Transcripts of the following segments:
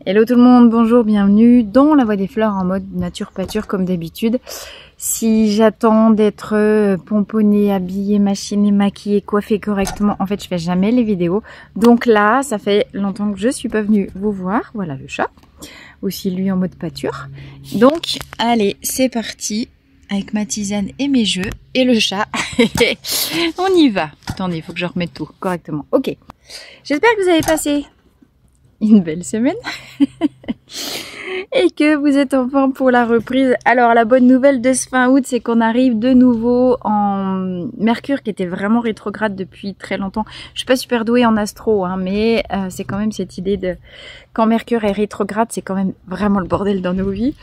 Hello tout le monde, bonjour, bienvenue dans la Voie des Fleurs en mode nature pâture comme d'habitude. Si j'attends d'être pomponnée, habillée, machinée, maquillée, coiffée correctement, en fait je fais jamais les vidéos. Donc là, ça fait longtemps que je suis pas venue vous voir. Voilà le chat, aussi lui en mode pâture. Donc allez, c'est parti avec ma tisane et mes jeux et le chat. On y va. Attendez, il faut que je remette tout correctement. Ok, j'espère que vous avez passé une belle semaine et que vous êtes en forme pour la reprise. Alors la bonne nouvelle de ce fin août, c'est qu'on arrive de nouveau en Mercure qui était vraiment rétrograde depuis très longtemps. Je suis pas super douée en astro, hein, mais c'est quand même cette idée de quand Mercure est rétrograde, c'est quand même vraiment le bordel dans nos vies.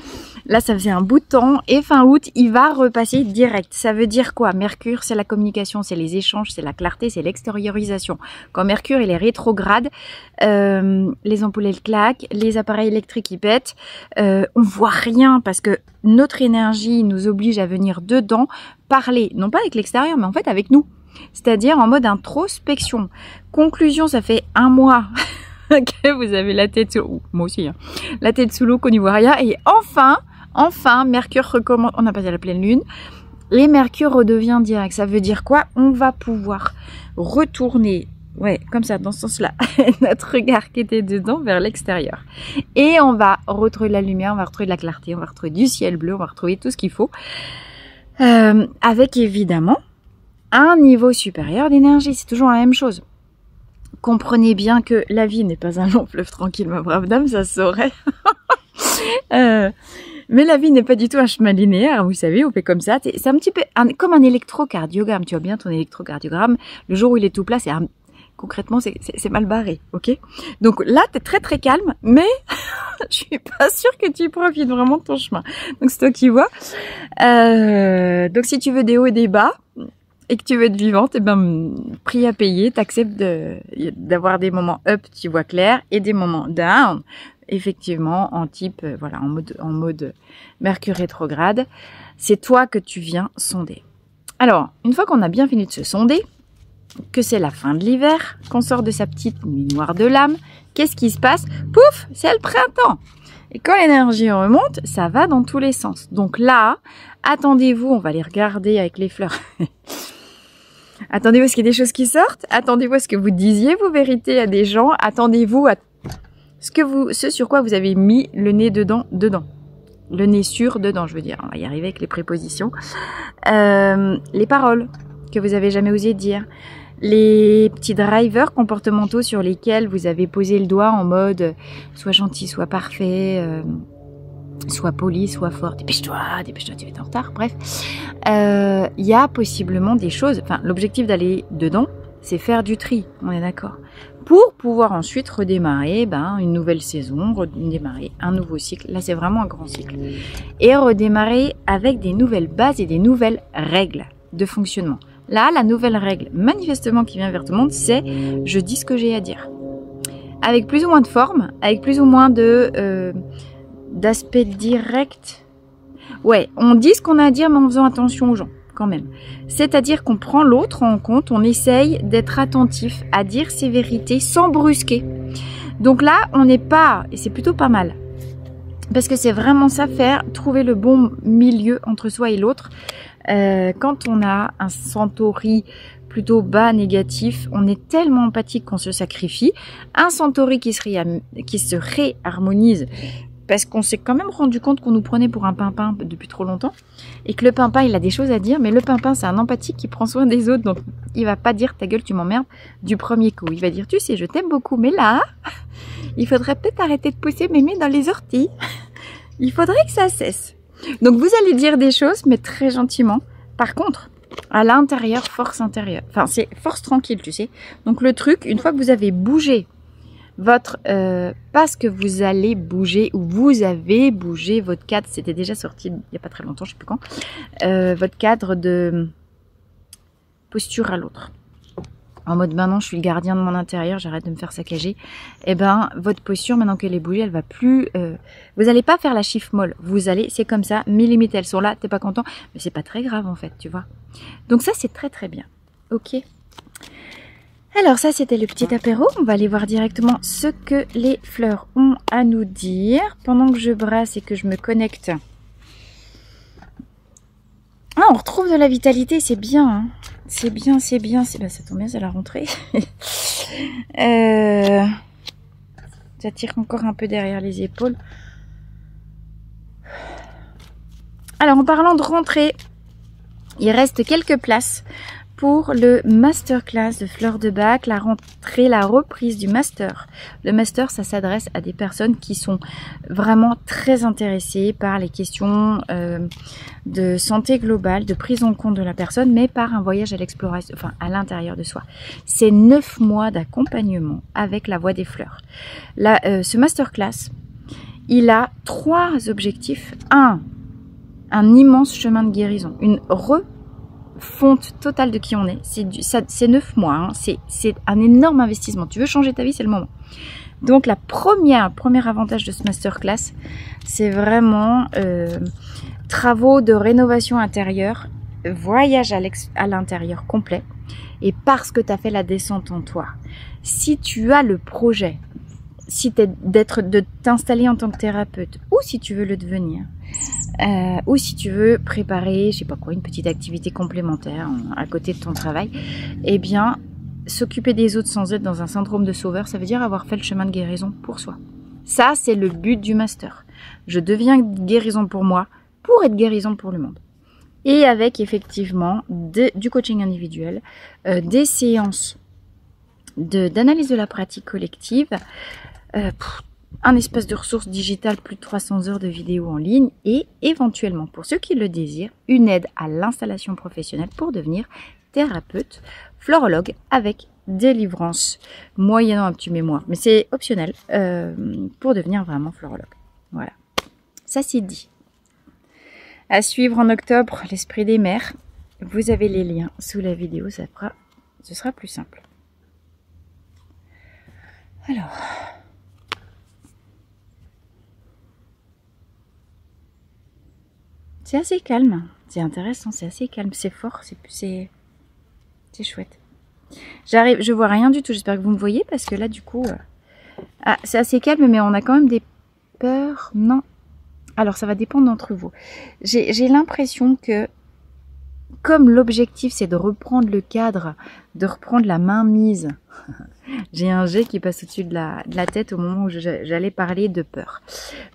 Là, ça faisait un bout de temps et fin août, il va repasser direct. Ça veut dire quoi? Mercure, c'est la communication, c'est les échanges, c'est la clarté, c'est l'extériorisation. Quand Mercure, il est rétrograde, les ampoules, elles claquent, les appareils électriques, ils pètent. On voit rien parce que notre énergie nous oblige à venir dedans, parler, non pas avec l'extérieur, mais en fait avec nous. C'est-à-dire en mode introspection. Conclusion, ça fait un mois que vous avez la tête sous... moi aussi, hein, la tête sous l'eau, qu'on n'y voit rien. Et enfin, Mercure recommence... On a passé la pleine lune. Et Mercure redevient direct. Ça veut dire quoi? On va pouvoir retourner... Ouais, comme ça, dans ce sens-là, notre regard qui était dedans vers l'extérieur. Et on va retrouver de la lumière, on va retrouver de la clarté, on va retrouver du ciel bleu, on va retrouver tout ce qu'il faut. Avec évidemment un niveau supérieur d'énergie. C'est toujours la même chose. Comprenez bien que la vie n'est pas un long fleuve tranquille, ma brave dame, ça se saurait. Mais la vie n'est pas du tout un chemin linéaire, vous savez, on fait comme ça. C'est un petit peu comme un électrocardiogramme. Tu vois bien ton électrocardiogramme. Le jour où il est tout plat, concrètement, c'est mal barré, ok? Donc là, t'es très très calme, mais je suis pas sûre que tu profites vraiment de ton chemin. Donc c'est toi qui vois. Donc si tu veux des hauts et des bas, et que tu veux être vivante, eh ben, prix à payer, t'acceptes d'avoir des moments up, tu vois clair, et des moments down, effectivement, en type, voilà, en mode Mercure rétrograde. C'est toi que tu viens sonder. Alors, une fois qu'on a bien fini de se sonder, que c'est la fin de l'hiver, qu'on sort de sa petite nuit noire de l'âme, qu'est-ce qui se passe? Pouf, c'est le printemps. Et quand l'énergie remonte, ça va dans tous les sens. Donc là, attendez-vous, on va les regarder avec les fleurs. Attendez-vous à ce qu'il y ait des choses qui sortent. Attendez-vous à ce que vous disiez vos vérités à des gens. Attendez-vous à ce sur quoi vous avez mis le nez dedans. Le nez sur dedans, je veux dire. On va y arriver avec les prépositions. Les paroles que vous avez jamais osé dire. Les petits drivers comportementaux sur lesquels vous avez posé le doigt en mode soit gentil, soit parfait, soit poli, soit fort. Dépêche-toi, tu vas être en retard. Bref, il y a possiblement des choses. Enfin, l'objectif d'aller dedans, c'est faire du tri. On est d'accord. Pour pouvoir ensuite redémarrer une nouvelle saison, redémarrer un nouveau cycle. Là, c'est vraiment un grand cycle. Et redémarrer avec des nouvelles bases et des nouvelles règles de fonctionnement. Là, la nouvelle règle, manifestement, qui vient vers tout le monde, c'est « je dis ce que j'ai à dire ». Avec plus ou moins de forme, avec plus ou moins d'aspect direct. Ouais, on dit ce qu'on a à dire, mais en faisant attention aux gens, quand même. C'est-à-dire qu'on prend l'autre en compte, on essaye d'être attentif à dire ses vérités sans brusquer. Donc là, on n'est pas, et c'est plutôt pas mal, parce que c'est vraiment ça, trouver le bon milieu entre soi et l'autre. Quand on a un centauri plutôt bas, négatif, on est tellement empathique qu'on se sacrifie. Un centauri qui se réharmonise, parce qu'on s'est quand même rendu compte qu'on nous prenait pour un pimpin depuis trop longtemps, et que le pimpin, il a des choses à dire, mais le pimpin, c'est un empathique qui prend soin des autres, donc il va pas dire ta gueule, tu m'emmerdes du premier coup. Il va dire, tu sais, je t'aime beaucoup, mais là, il faudrait peut-être arrêter de pousser mémé dans les orties. Il faudrait que ça cesse. Donc vous allez dire des choses, mais très gentiment. Par contre, à l'intérieur, force intérieure. Enfin, c'est force tranquille, tu sais. Donc le truc, une fois que vous avez bougé votre... parce que vous allez bouger, ou vous avez bougé votre cadre, c'était déjà sorti il n'y a pas très longtemps, je ne sais plus quand, votre cadre de posture à l'autre. En mode maintenant je suis le gardien de mon intérieur, j'arrête de me faire saccager. Et votre posture, maintenant qu'elle est bougée, elle va plus. Vous n'allez pas faire la chiffre molle. Vous allez, c'est comme ça, mes limites elles sont là, t'es pas content, mais c'est pas très grave en fait, tu vois. Donc ça c'est très très bien. Ok. Alors ça c'était le petit apéro, on va aller voir directement ce que les fleurs ont à nous dire pendant que je brasse et que je me connecte. Ah, on retrouve de la vitalité, c'est bien, hein. C'est bien, c'est bien, bah, ça tombe bien, c'est la rentrée. Ça tire encore un peu derrière les épaules. Alors en parlant de rentrée, il reste quelques places pour le masterclass de Fleur de Bac, la rentrée, la reprise du master. Le master, ça s'adresse à des personnes qui sont vraiment très intéressées par les questions de santé globale, de prise en compte de la personne, mais par un voyage à l'exploration, enfin à l'intérieur de soi. C'est 9 mois d'accompagnement avec la Voix des Fleurs. Là, ce masterclass, il a 3 objectifs. Un immense chemin de guérison, une refonte totale de qui on est. C'est 9 mois, hein. C'est un énorme investissement. Tu veux changer ta vie, c'est le moment. Donc la premier avantage de ce masterclass, c'est vraiment travaux de rénovation intérieure, voyage à l'intérieur complet. Et parce que tu as fait la descente en toi, si tu as le projet, de t'installer en tant que thérapeute, ou si tu veux le devenir, ou si tu veux préparer, je sais pas quoi, une petite activité complémentaire à côté de ton travail, eh bien, s'occuper des autres sans être dans un syndrome de sauveur, ça veut dire avoir fait le chemin de guérison pour soi. Ça, c'est le but du master. Je deviens guérison pour moi, pour être guérison pour le monde. Et avec effectivement du coaching individuel, des séances d'analyse de la pratique collective, un espace de ressources digitales, plus de 300 heures de vidéos en ligne et éventuellement, pour ceux qui le désirent, une aide à l'installation professionnelle pour devenir thérapeute, florologue avec délivrance, moyennant un petit mémoire, mais c'est optionnel pour devenir vraiment florologue. Voilà, ça c'est dit. À suivre en octobre, l'esprit des mers. Vous avez les liens sous la vidéo, ce sera plus simple. Alors... c'est assez calme, c'est intéressant, c'est assez calme, c'est fort, c'est chouette. Je vois rien du tout, j'espère que vous me voyez parce que là du coup, c'est assez calme mais on a quand même des peurs, non. Alors ça va dépendre d'entre vous. J'ai l'impression que comme l'objectif c'est de reprendre le cadre, de reprendre la main mise, j'ai un jet qui passe au-dessus de la tête au moment où j'allais parler de peur.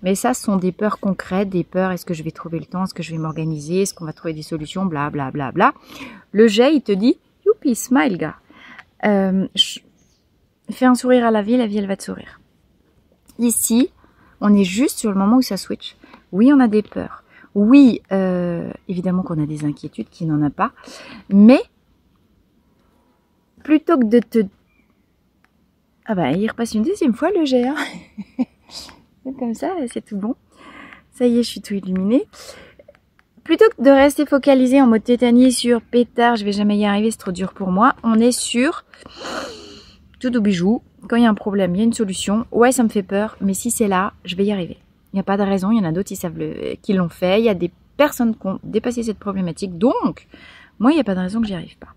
Mais ça, ce sont des peurs concrètes, des peurs, est-ce que je vais trouver le temps, est-ce que je vais m'organiser, est-ce qu'on va trouver des solutions, bla bla bla bla. Le jet, il te dit, youpi, smile, gars. Fais un sourire à la vie elle va te sourire. Ici, on est juste sur le moment où ça switch. Oui, on a des peurs. Oui, évidemment qu'on a des inquiétudes, qui n'en a pas. Mais, plutôt que de te... Ah bah, il repasse une deuxième fois le jet. Hein. Comme ça, c'est tout bon. Ça y est, je suis tout illuminée. Plutôt que de rester focalisé en mode tétanie sur pétard, je vais jamais y arriver, c'est trop dur pour moi. On est sur tout au bijou. Quand il y a un problème, il y a une solution. Ouais, ça me fait peur, mais si c'est là, je vais y arriver. Il n'y a pas de raison, il y en a d'autres qui l'ont fait. Il y a des personnes qui ont dépassé cette problématique. Donc, moi, il n'y a pas de raison que j'y arrive pas.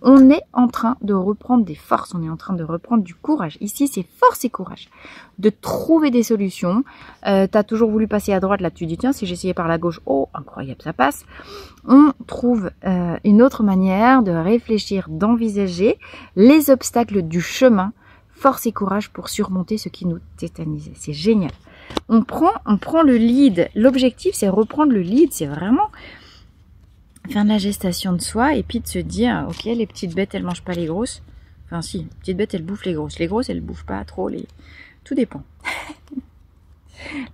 On est en train de reprendre des forces, on est en train de reprendre du courage. Ici, c'est force et courage. De trouver des solutions. T'as toujours voulu passer à droite, là tu dis tiens, si j'essayais par la gauche, oh, incroyable, ça passe. On trouve une autre manière de réfléchir, d'envisager les obstacles du chemin. Force et courage pour surmonter ce qui nous tétanisait. C'est génial. On prend le lead. L'objectif, c'est reprendre le lead. C'est vraiment... faire de la gestation de soi et puis de se dire, ok, les petites bêtes, elles mangent pas les grosses. Enfin si, les petites bêtes, elles bouffent les grosses. Les grosses, elles bouffent pas trop. Tout dépend.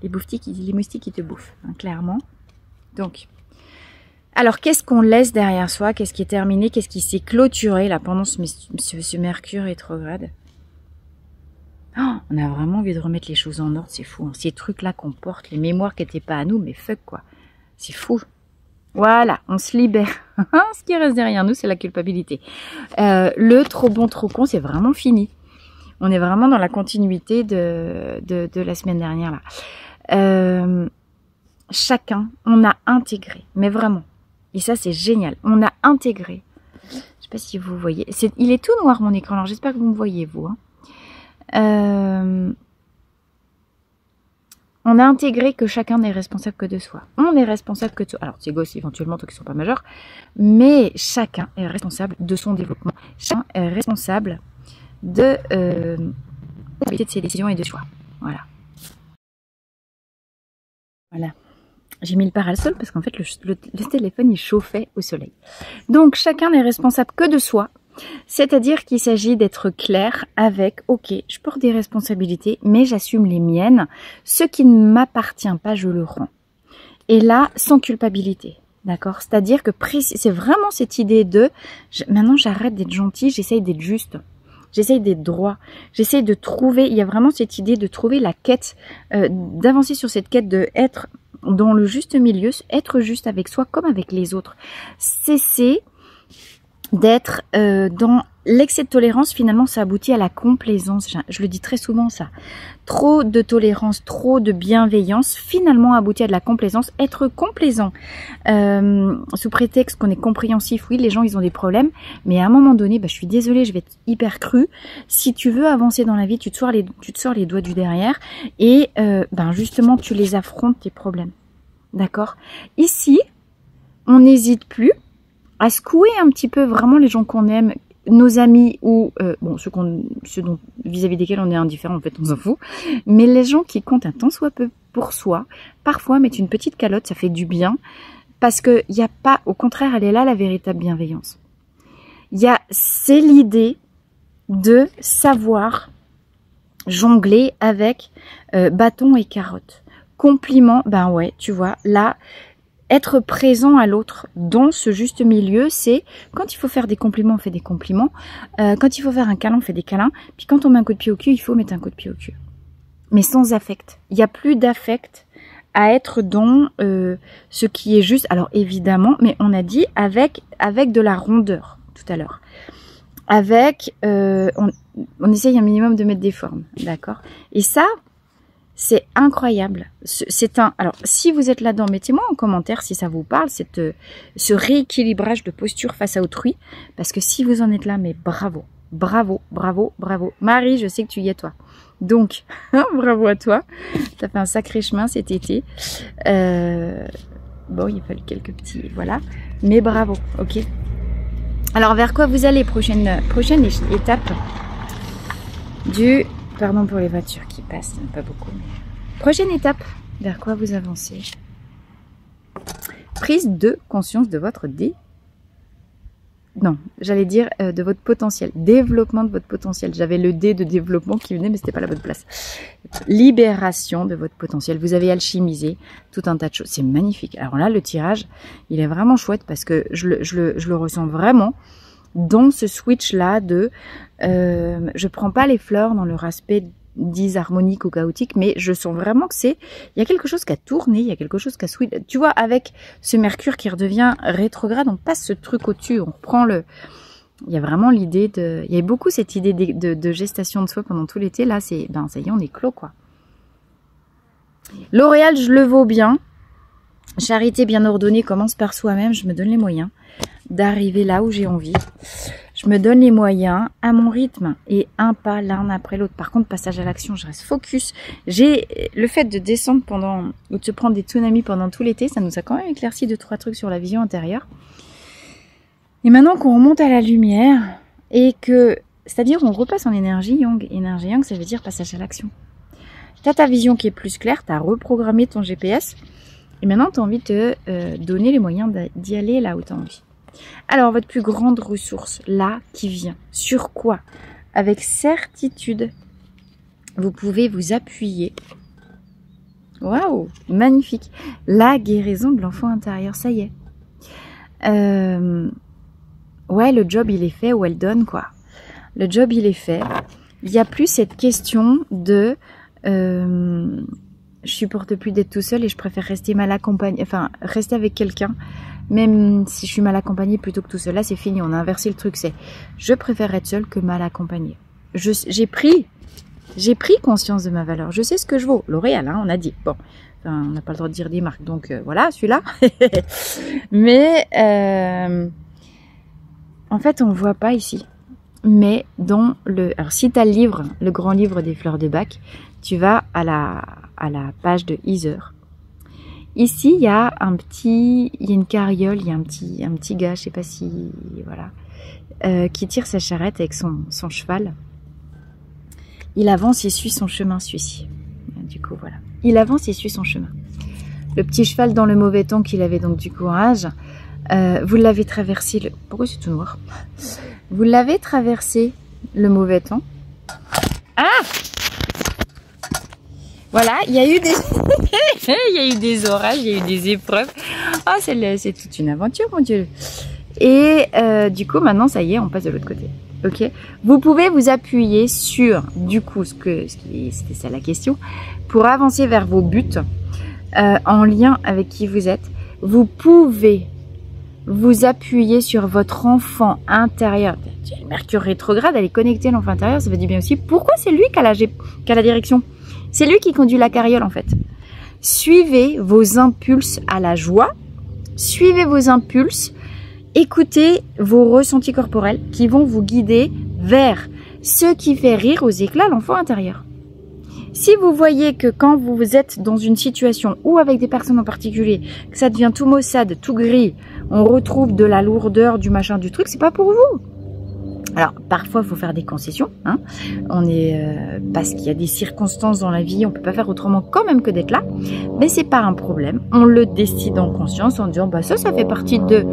Les moustiques, ils te bouffent, hein, clairement. Donc, alors qu'est-ce qu'on laisse derrière soi? Qu'est-ce qui est terminé? Qu'est-ce qui s'est clôturé là pendant ce Mercure rétrograde? Oh, on a vraiment envie de remettre les choses en ordre, c'est fou. Hein. Ces trucs-là qu'on porte, les mémoires qui n'étaient pas à nous, mais fuck quoi. C'est fou. Voilà, on se libère. Ce qui reste derrière nous, c'est la culpabilité. Le trop bon, trop con, c'est vraiment fini. On est vraiment dans la continuité de la semaine dernière là. Chacun, on a intégré, mais vraiment. Et ça, c'est génial. On a intégré. Je sais pas si vous voyez. Il est tout noir mon écran, alors j'espère que vous me voyez, vous. Hein. On a intégré que chacun n'est responsable que de soi. On est responsable que de soi. Alors, ces gosses, éventuellement, tant qu'ils ne sont pas majeurs, mais chacun est responsable de son développement. Chacun est responsable de ses décisions et de soi. Voilà. Voilà. J'ai mis le parasol parce qu'en fait, le téléphone, il chauffait au soleil. Donc, chacun n'est responsable que de soi. C'est-à-dire qu'il s'agit d'être clair avec, ok, je porte des responsabilités, mais j'assume les miennes. Ce qui ne m'appartient pas, je le rends. Et là, sans culpabilité, d'accord? C'est-à-dire que c'est vraiment cette idée de, maintenant j'arrête d'être gentil, j'essaye d'être juste. J'essaye d'être droit. J'essaye de trouver, il y a vraiment cette idée de trouver la quête, d'avancer sur cette quête de être dans le juste milieu, être juste avec soi comme avec les autres. Cesser d'être dans l'excès de tolérance, finalement, ça aboutit à la complaisance. Je le dis très souvent, ça. Trop de tolérance, trop de bienveillance, finalement, aboutit à de la complaisance. Être complaisant, sous prétexte qu'on est compréhensif, oui, les gens, ils ont des problèmes, mais à un moment donné, je suis désolée, je vais être hyper crue. Si tu veux avancer dans la vie, tu te sors les doigts du derrière et, justement, tu les affrontes, tes problèmes. D'accord? Ici, on n'hésite plus à secouer un petit peu vraiment les gens qu'on aime, nos amis ou ceux dont vis-à-vis desquels on est indifférent, en fait on s'en fout, mais les gens qui comptent un tant soit peu pour soi, parfois mettre une petite calotte, ça fait du bien, parce que il y a pas, au contraire, elle est là la véritable bienveillance. C'est l'idée de savoir jongler avec bâton et carotte. Compliment, ouais, tu vois, là, être présent à l'autre dans ce juste milieu, c'est quand il faut faire des compliments, on fait des compliments. Quand il faut faire un câlin, on fait des câlins. Puis quand on met un coup de pied au cul, il faut mettre un coup de pied au cul. Mais sans affect. Il n'y a plus d'affect à être dans ce qui est juste. Alors évidemment, mais on a dit avec de la rondeur tout à l'heure. Avec, on essaye un minimum de mettre des formes, d'accord? Et ça, c'est incroyable. Alors, si vous êtes là-dedans, mettez-moi en commentaire si ça vous parle, ce rééquilibrage de posture face à autrui. Parce que si vous en êtes là, mais bravo, bravo, bravo, bravo. Marie, je sais que tu y es, toi. Donc, bravo à toi. Tu as fait un sacré chemin cet été. Bon, il a fallu quelques petits, voilà. Mais bravo, ok. Alors, vers quoi vous allez? Prochaine étape du... Pardon pour les voitures qui passent, pas beaucoup. Mais... Prochaine étape, vers quoi vous avancez? Prise de conscience de votre de votre potentiel. Développement de votre potentiel. J'avais le D de développement qui venait, mais c'était pas la bonne place. Libération de votre potentiel. Vous avez alchimisé tout un tas de choses. C'est magnifique. Alors là, le tirage, il est vraiment chouette parce que je le ressens vraiment dans ce switch-là de je prends pas les fleurs dans leur aspect disharmonique ou chaotique, mais je sens vraiment que il y a quelque chose qui a tourné, il y a quelque chose qui a switch. Tu vois, avec ce Mercure qui redevient rétrograde, on passe ce truc au-dessus, on reprend il y a vraiment l'idée il y a beaucoup cette idée de gestation de soi pendant tout l'été, là, ça y est, on est clos, quoi. L'Oréal, je le vaux bien. Charité bien ordonnée commence par soi-même, je me donne les moyens d'arriver là où j'ai envie. Je me donne les moyens à mon rythme et un pas l'un après l'autre. Par contre, passage à l'action, je reste focus. Le fait de descendre ou de se prendre des tsunamis pendant tout l'été, ça nous a quand même éclairci 2-3 trucs sur la vision intérieure. Et maintenant qu'on remonte à la lumière et c'est-à-dire on repasse en énergie yang. Énergie yang, ça veut dire passage à l'action. Tu as ta vision qui est plus claire, tu as reprogrammé ton GPS et maintenant tu as envie de te donner les moyens d'y aller là où tu as envie. Alors, votre plus grande ressource, là, qui vient, sur quoi? Avec certitude, vous pouvez vous appuyer. Waouh, magnifique. La guérison de l'enfant intérieur, ça y est. Ouais, le job, il est fait, well done, quoi. Le job, il est fait. Il n'y a plus cette question de... je supporte plus d'être tout seul et je préfère rester mal accompagné, rester avec quelqu'un. Même si je suis mal accompagnée plutôt que tout seul, là c'est fini, on a inversé le truc, je préfère être seule que mal accompagnée. J'ai pris conscience de ma valeur, je sais ce que je vaux. L'Oréal, hein, on a dit, bon, on n'a pas le droit de dire des marques, donc voilà, celui-là. Mais En fait, on ne voit pas ici. Mais dans le... Alors, si tu as le livre, le grand livre des fleurs de Bach, tu vas à la page de Heather. Ici, il y a une carriole, il y a un petit gars, je sais pas si... Voilà. Qui tire sa charrette avec son cheval. Il avance et suit son chemin, celui-ci. Du coup, voilà. Il avance et suit son chemin. Le petit cheval dans le mauvais temps qu'il avait donc du courage. Vous l'avez traversé... Pourquoi c'est tout noir? Vous l'avez traversé le mauvais temps. Ah! Voilà, il y a eu des... il y a eu des orages, il y a eu des épreuves. Ah, c'est toute une aventure, mon Dieu. Et du coup, maintenant, ça y est, on passe de l'autre côté. Ok. Vous pouvez vous appuyer sur, du coup, c'était ça la question, pour avancer vers vos buts, en lien avec qui vous êtes. Vous pouvez vous appuyer sur votre enfant intérieur. Mercure rétrograde, elle est connectée à l'enfant intérieur, ça veut dire bien aussi. Pourquoi c'est lui qui a la direction? C'est lui qui conduit la carriole, en fait. Suivez vos impulses à la joie. Suivez vos impulses. Écoutez vos ressentis corporels qui vont vous guider vers ce qui fait rire aux éclats l'enfant intérieur. Si vous voyez que quand vous êtes dans une situation ou avec des personnes en particulier, que ça devient tout maussade, tout gris, on retrouve de la lourdeur, du machin, du truc, c'est pas pour vous. Alors, parfois, il faut faire des concessions. Hein. Parce qu'il y a des circonstances dans la vie, on peut pas faire autrement quand même que d'être là. Mais c'est pas un problème. On le décide en conscience en disant, bah ça fait partie de...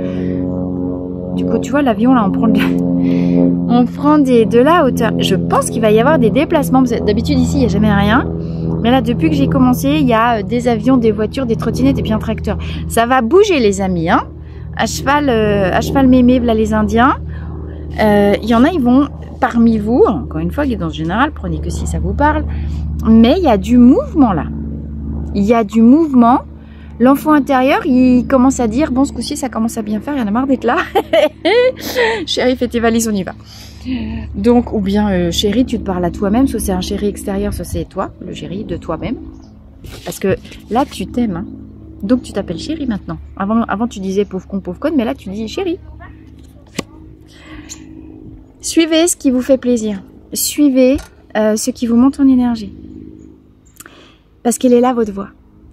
Du coup, tu vois, l'avion, là, on prend de la hauteur. Je pense qu'il va y avoir des déplacements. D'habitude, ici, il n'y a jamais rien. Mais là, depuis que j'ai commencé, il y a des avions, des voitures, des trottinettes et puis un tracteur. Ça va bouger, les amis. Hein. À cheval mémé, voilà les Indiens. Il y en a, ils vont parmi vous. Encore une fois, guidance générale, prenez que si ça vous parle. Mais il y a du mouvement, là. Il y a du mouvement. L'enfant intérieur, il commence à dire, bon, ce coup-ci, ça commence à bien faire, il y en a marre d'être là. Chérie, fais tes valises, on y va. Donc, ou bien, chérie, tu te parles à toi-même, soit c'est un chéri extérieur, soit c'est toi, le chéri de toi-même. Parce que là, tu t'aimes. Hein. Donc, tu t'appelles chérie maintenant. Avant, tu disais pauvre con, pauvre conne, mais là, tu dis chérie. Suivez ce qui vous fait plaisir. Suivez ce qui vous monte en énergie. Parce qu'elle est là, votre voix.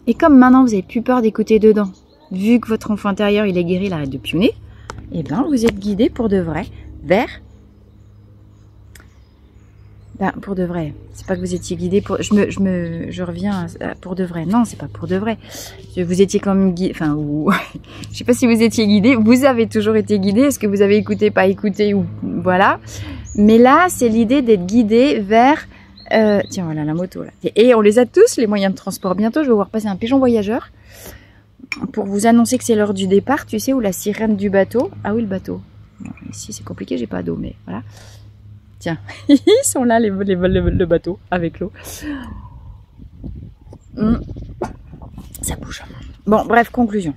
Et comme maintenant, vous n'avez plus peur d'écouter dedans, vu que votre enfant intérieur, il est guéri, il arrête de pionner, eh bien, vous êtes guidé pour de vrai vers... Ben, pour de vrai. C'est pas que vous étiez guidé pour... Je reviens à pour de vrai. Non, c'est pas pour de vrai. Vous étiez quand même guidé... Enfin, ou... je sais pas si vous étiez guidé. Vous avez toujours été guidé. Est-ce que vous avez écouté, pas écouté ou... Voilà. Mais là, c'est l'idée d'être guidé vers... Tiens, voilà la moto là. Et on les a tous, les moyens de transport. Bientôt, je vais voir passer un pigeon voyageur pour vous annoncer que c'est l'heure du départ, tu sais, ou la sirène du bateau. Ah oui, le bateau. Bon, ici, c'est compliqué, j'ai pas d'eau, mais voilà. Tiens, ils sont là, le bateau, avec l'eau. Ça bouge. Bon, bref, conclusion.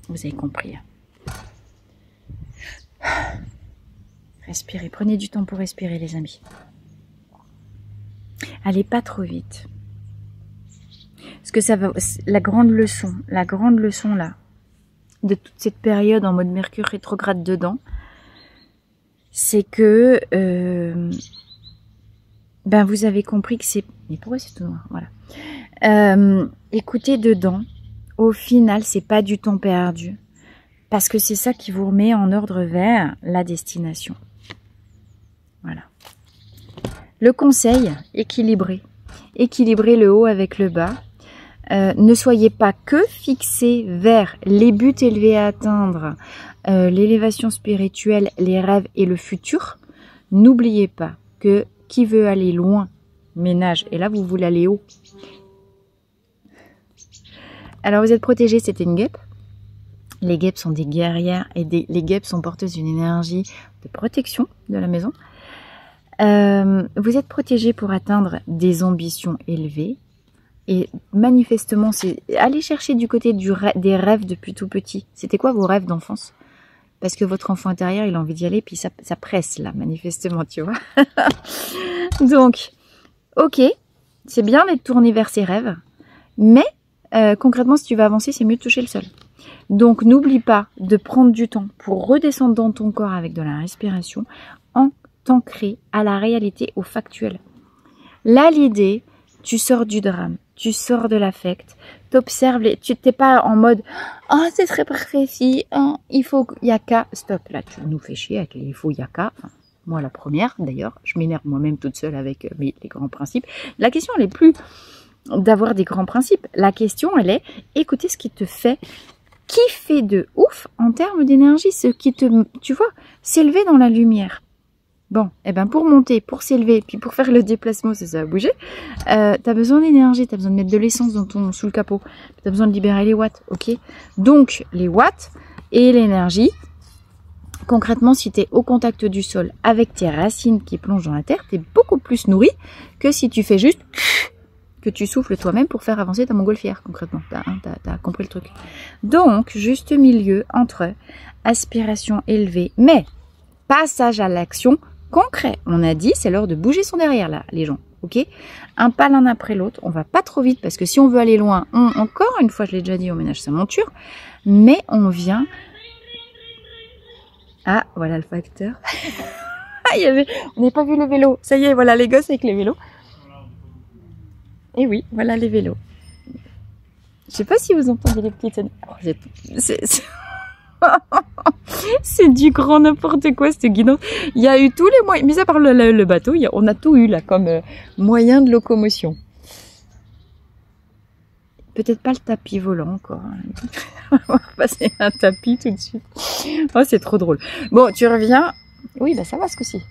Vous avez compris. Respirez, prenez du temps pour respirer, les amis. Allez pas trop vite. Parce que ça va, la grande leçon là, de toute cette période en mode Mercure rétrograde dedans, c'est que, ben vous avez compris que c'est, mais pourquoi c'est tout noir, voilà. Écoutez dedans, au final c'est pas du temps perdu, parce que c'est ça qui vous remet en ordre vers la destination. Voilà. Le conseil, équilibrez. Équilibrez le haut avec le bas. Ne soyez pas que fixés vers les buts élevés à atteindre, l'élévation spirituelle, les rêves et le futur. N'oubliez pas que qui veut aller loin ménage. Et là, vous voulez aller haut. Alors, vous êtes protégés, c'était une guêpe. Les guêpes sont des guerrières et les guêpes sont porteuses d'une énergie de protection de la maison. Vous êtes protégé pour atteindre des ambitions élevées et manifestement c'est aller chercher du côté des rêves depuis tout petit. C'était quoi vos rêves d'enfance? Parce que votre enfant intérieur il a envie d'y aller puis ça presse là manifestement, tu vois. Donc ok, c'est bien d'être tourné vers ses rêves, mais concrètement si tu veux avancer c'est mieux de toucher le sol. Donc n'oublie pas de prendre du temps pour redescendre dans ton corps avec de la respiration en t'ancrer à la réalité, au factuel. Là, l'idée, tu sors du drame, tu sors de l'affect, t'observes, tu n'es pas en mode « Oh, c'est très parfait, fille, oh, il faut, y a qu'à... » Stop, là, tu nous fais chier avec les « il faut, y a qu'à ». Enfin, moi, la première, d'ailleurs, je m'énerve moi-même toute seule avec les grands principes. La question, elle est plus d'avoir des grands principes. La question, elle est écoutez ce qui te fait kiffer de ouf en termes d'énergie, ce qui te, tu vois, s'élever dans la lumière. Bon, eh ben pour monter, pour s'élever, puis pour faire le déplacement, ça va bouger, t'as besoin d'énergie, t'as besoin de mettre de l'essence sous le capot, t'as besoin de libérer les watts, ok? Donc, les watts et l'énergie, concrètement, si tu es au contact du sol avec tes racines qui plongent dans la terre, tu es beaucoup plus nourri que si tu fais juste que tu souffles toi-même pour faire avancer ta montgolfière, concrètement. T'as compris le truc. Donc, juste milieu entre aspiration élevée, mais passage à l'action concret. On a dit, c'est l'heure de bouger son derrière, là, les gens. Ok? Un pas l'un après l'autre. On va pas trop vite parce que si on veut aller loin, encore une fois, je l'ai déjà dit, on ménage sa monture. Mais on vient... Ah, voilà le facteur. On n'a pas vu le vélo. Ça y est, voilà les gosses avec les vélos. Et oui, voilà les vélos. Je sais pas si vous entendez les petites... C'est du grand n'importe quoi, cette guidance. Il y a eu tous les moyens, mis à part le bateau, on a tout eu là comme moyen de locomotion. Peut-être pas le tapis volant encore. On va passer un tapis tout de suite. Oh, c'est trop drôle. Bon, tu reviens. Oui, bah ça va ce coup-ci.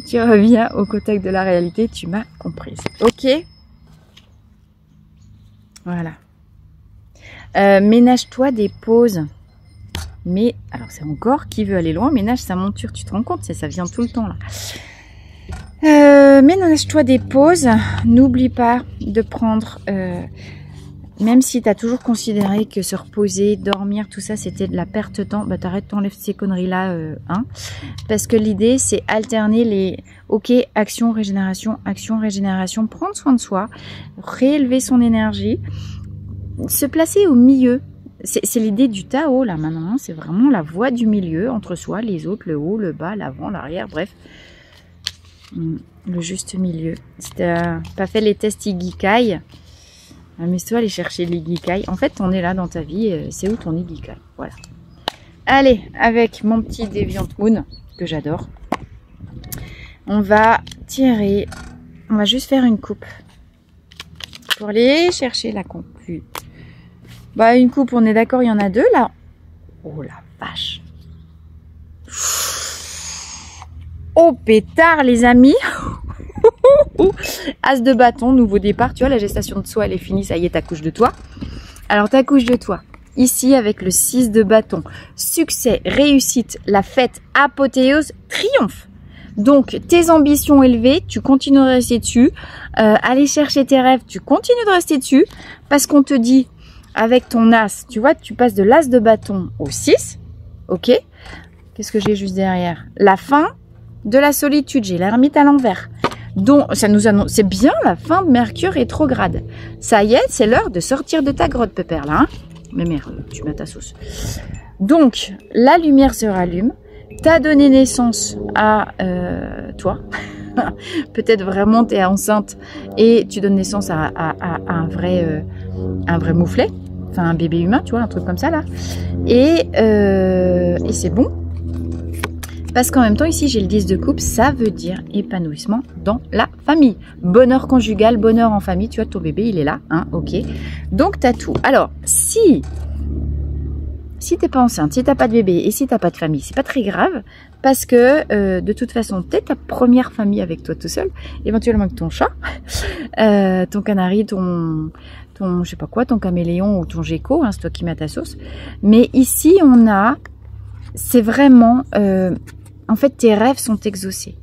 Tu reviens au contact de la réalité, tu m'as comprise. Ok? Voilà. Ménage-toi des pauses. Mais, alors c'est encore qui veut aller loin, ménage sa monture, tu te rends compte, ça vient tout le temps là. Ménage-toi des pauses, n'oublie pas de prendre, même si tu as toujours considéré que se reposer, dormir, tout ça c'était de la perte de temps, bah t'arrêtes, t'enlèves ces conneries là, hein, parce que l'idée c'est alterner les, ok, action, régénération, prendre soin de soi, réélever son énergie, se placer au milieu. C'est l'idée du Tao là maintenant, c'est vraiment la voie du milieu entre soi, les autres, le haut, le bas, l'avant, l'arrière, bref. Le juste milieu. Si t'as pas fait les tests Ikigai, amuse-toi à aller chercher l'Ikigai. En fait, on est là dans ta vie, c'est où ton Ikigai? Voilà. Allez, avec mon petit Deviant Moon, que j'adore, on va tirer, on va juste faire une coupe pour aller chercher la conclue. Bah, une coupe, on est d'accord, il y en a deux là. Oh la vache. Oh pétard les amis. As de bâton, nouveau départ. Tu vois, la gestation de soi elle est finie, ça y est, ta couche de toi. Alors ta couche de toi, ici avec le 6 de bâton. Succès, réussite, la fête, apothéose, triomphe. Donc tes ambitions élevées, tu continues de rester dessus. Aller chercher tes rêves, tu continues de rester dessus. Parce qu'on te dit, avec ton as, tu vois, tu passes de l'as de bâton au 6. Ok. Qu'est-ce que j'ai juste derrière? La fin de la solitude, j'ai l'ermite à l'envers. Donc, ça nous annonce, c'est bien la fin de Mercure rétrograde. Ça y est, c'est l'heure de sortir de ta grotte, pépère, là. Hein, mais merde, tu mets ta sauce. Donc, la lumière se rallume. T'as donné naissance à toi. Peut-être vraiment t'es enceinte et tu donnes naissance à un vrai mouflet. Enfin, un bébé humain, tu vois, un truc comme ça, là. Et c'est bon. Parce qu'en même temps, ici, j'ai le 10 de coupe, ça veut dire épanouissement dans la famille. Bonheur conjugal, bonheur en famille. Tu vois, ton bébé, il est là, hein, ok. Donc, tu as tout. Alors, si t'es pas enceinte, si t'as pas de bébé et si t'as pas de famille, c'est pas très grave. Parce que, de toute façon, t'es ta première famille avec toi tout seul. Éventuellement avec ton chat, ton canari, ton je sais pas quoi, ton caméléon ou ton gecko, hein, c'est toi qui mets ta sauce. Mais ici, c'est vraiment... en fait, tes rêves sont exaucés.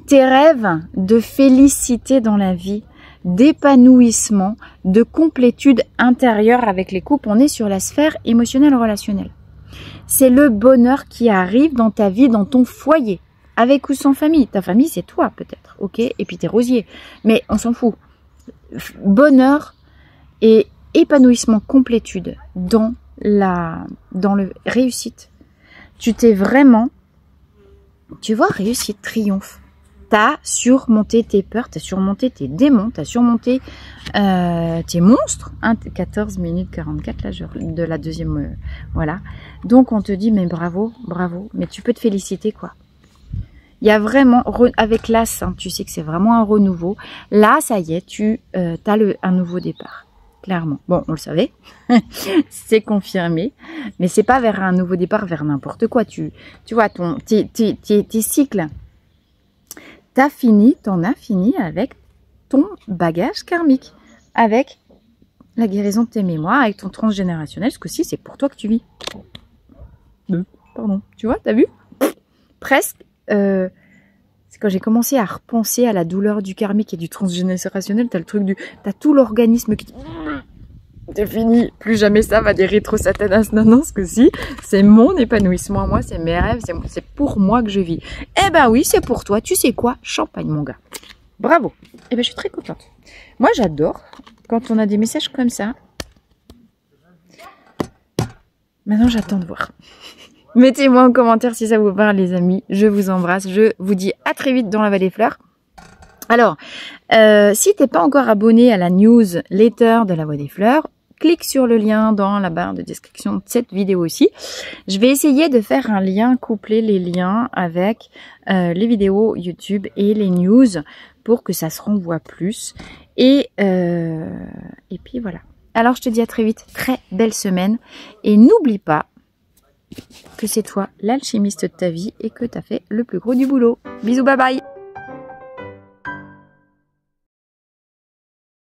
Tes rêves de félicité dans la vie, d'épanouissement, de complétude intérieure avec les couples. On est sur la sphère émotionnelle relationnelle. C'est le bonheur qui arrive dans ta vie, dans ton foyer, avec ou sans famille. Ta famille, c'est toi peut-être, ok? Et puis tes rosiers. Mais on s'en fout. Bonheur et épanouissement, complétude dans le réussite. Tu t'es vraiment, tu vois, réussite, triomphe. T'as surmonté tes peurs, t'as surmonté tes démons, t'as surmonté tes monstres. 14 minutes 44 là, de la deuxième, voilà. Donc on te dit, mais bravo, bravo, mais tu peux te féliciter quoi. Il y a vraiment, avec l'As, hein, tu sais que c'est vraiment un renouveau. Là, ça y est, tu as un nouveau départ. Clairement. Bon, on le savait, c'est confirmé, mais c'est pas vers un nouveau départ, vers n'importe quoi. Tu vois, tes cycles, t'en as fini avec ton bagage karmique, avec la guérison de tes mémoires, avec ton transgénérationnel. Ce coup-ci, c'est pour toi que tu vis. Pardon, tu vois, t'as vu? Presque. C'est quand j'ai commencé à repenser à la douleur du karmique et du transgénérationnel, t'as le truc t'as tout l'organisme qui c'est fini, plus jamais ça va des rétro-satanas. Non, ce que si, c'est mon épanouissement, moi, c'est mes rêves, c'est pour moi que je vis. Eh ben oui, c'est pour toi, tu sais quoi, champagne mon gars. Bravo. Eh ben je suis très contente. Moi j'adore quand on a des messages comme ça. Maintenant j'attends de voir. Mettez-moi en commentaire si ça vous parle les amis, je vous embrasse, je vous dis à très vite dans la Vallée des Fleurs. Alors, si t'es pas encore abonné à la newsletter de la Voix des Fleurs, clique sur le lien dans la barre de description de cette vidéo aussi. Je vais essayer de faire un lien, coupler les liens avec les vidéos YouTube et les news pour que ça se renvoie plus. Et puis voilà. Alors je te dis à très vite, très belle semaine. Et n'oublie pas que c'est toi l'alchimiste de ta vie et que tu as fait le plus gros du boulot. Bisous, bye bye!